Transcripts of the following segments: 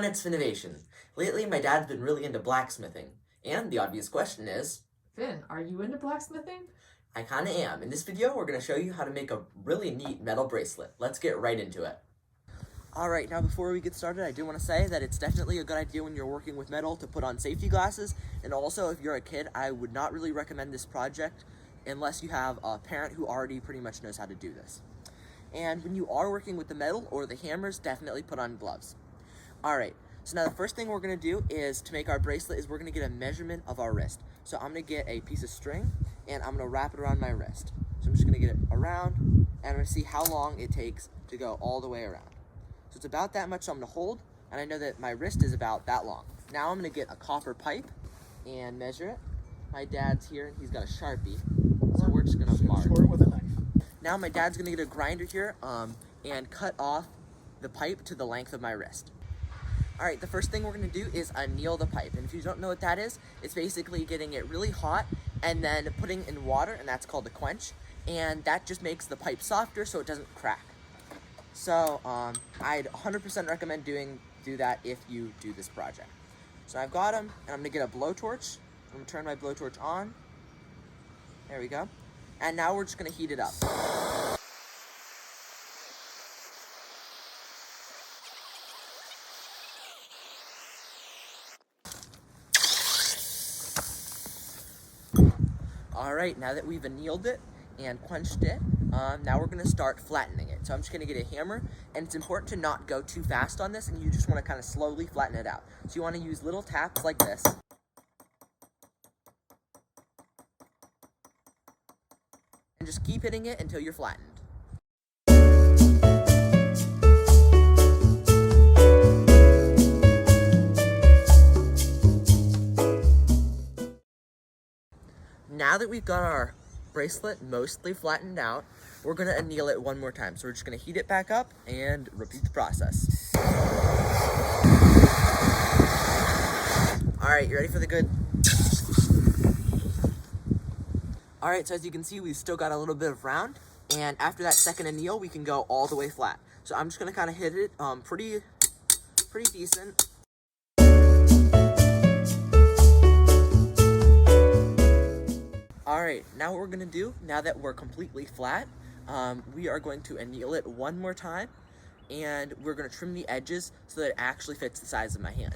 it's Finnovation. Lately, my dad's been really into blacksmithing. And the obvious question is... Finn, are you into blacksmithing? I kinda am. In this video, we're gonna show you how to make a really neat metal bracelet. Let's get right into it. Alright, now before we get started, I do want to say that it's definitely a good idea when you're working with metal to put on safety glasses. And also, if you're a kid, I would not really recommend this project unless you have a parent who already pretty much knows how to do this. And when you are working with the metal or the hammers, definitely put on gloves. Alright, so now the first thing we're going to do is to make our bracelet is we're going to get a measurement of our wrist. So I'm going to get a piece of string and I'm going to wrap it around my wrist. So I'm just going to get it around and I'm going to see how long it takes to go all the way around. So it's about that much, so I'm going to hold, and I know that my wrist is about that long. Now I'm going to get a copper pipe and measure it. My dad's here and he's got a Sharpie, so we're just going to mark. Score it with a knife. Now my dad's going to get a grinder here and cut off the pipe to the length of my wrist. Alright, the first thing we're going to do is anneal the pipe. And if you don't know what that is, it's basically getting it really hot and then putting in water, and that's called a quench. And that just makes the pipe softer so it doesn't crack. So I'd 100% recommend do that if you do this project. So I've got them, and I'm going to get a blowtorch. I'm going to turn my blowtorch on. There we go. And now we're just going to heat it up. Alright, now that we've annealed it and quenched it, now we're going to start flattening it. So I'm just going to get a hammer, and it's important to not go too fast on this, and you just want to kind of slowly flatten it out. So you want to use little taps like this. And just keep hitting it until you're flattened. Now that we've got our bracelet mostly flattened out, we're going to anneal it one more time. So we're just going to heat it back up and repeat the process. Alright, you ready for the good? Alright, so as you can see, we've still got a little bit of round. And after that second anneal, we can go all the way flat. So I'm just going to kind of hit it pretty decent. Alright, now what we're going to do, now that we're completely flat, we are going to anneal it one more time, and we're going to trim the edges so that it actually fits the size of my hand.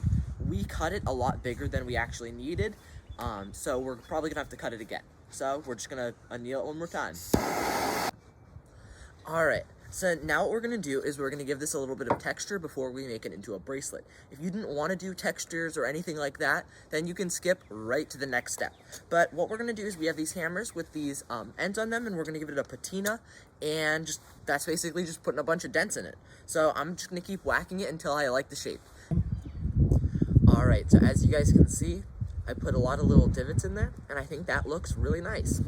We cut it a lot bigger than we actually needed, so we're probably going to have to cut it again. So we're just going to anneal it one more time. Alright, so now what we're going to do is we're going to give this a little bit of texture before we make it into a bracelet. If you didn't want to do textures or anything like that, then you can skip right to the next step. But what we're going to do is we have these hammers with these ends on them, and we're going to give it a patina, and that's basically just putting a bunch of dents in it. So I'm just going to keep whacking it until I like the shape. Alright, so as you guys can see, I put a lot of little divots in there, and I think that looks really nice.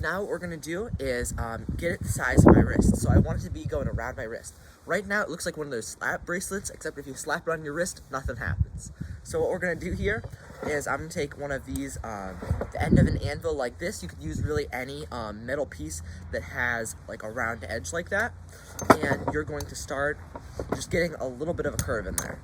Now what we're going to do is get it the size of my wrist. So I want it to be going around my wrist. Right now it looks like one of those slap bracelets, except if you slap it on your wrist, nothing happens. So what we're going to do here is I'm going to take one of these, the end of an anvil like this. You could use really any metal piece that has like a round edge like that. And you're going to start just getting a little bit of a curve in there.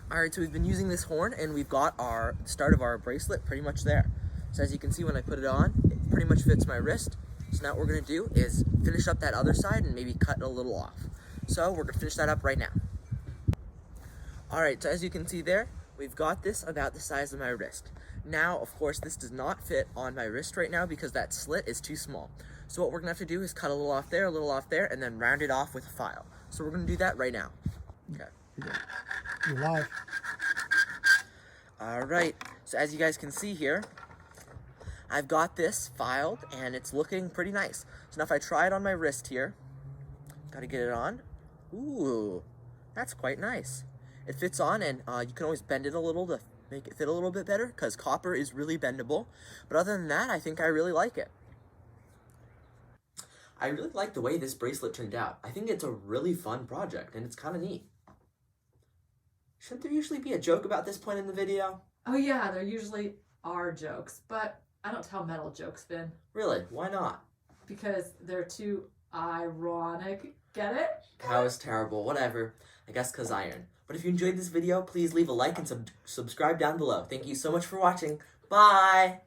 Alright, so we've been using this horn, and we've got our start of our bracelet pretty much there. So as you can see, when I put it on, it pretty much fits my wrist. So now what we're going to do is finish up that other side and maybe cut a little off. So we're going to finish that up right now. Alright, so as you can see there, we've got this about the size of my wrist. Now, of course, this does not fit on my wrist right now because that slit is too small. So what we're going to have to do is cut a little off there, and then round it off with a file. So we're going to do that right now. Okay. You're live. Alright, so as you guys can see here, I've got this filed and it's looking pretty nice. So now if I try it on my wrist here, gotta get it on. Ooh, that's quite nice. It fits on, and you can always bend it a little to make it fit a little bit better because copper is really bendable. But other than that, I think I really like it. I really like the way this bracelet turned out. I think it's a really fun project and it's kind of neat. Shouldn't there usually be a joke about this point in the video? Oh yeah, there usually are jokes, but I don't tell metal jokes, Finn. Really? Why not? Because they're too Ironic. Get it? That was terrible. Whatever. I guess 'cause iron. But if you enjoyed this video, please leave a like and subscribe down below. Thank you so much for watching. Bye!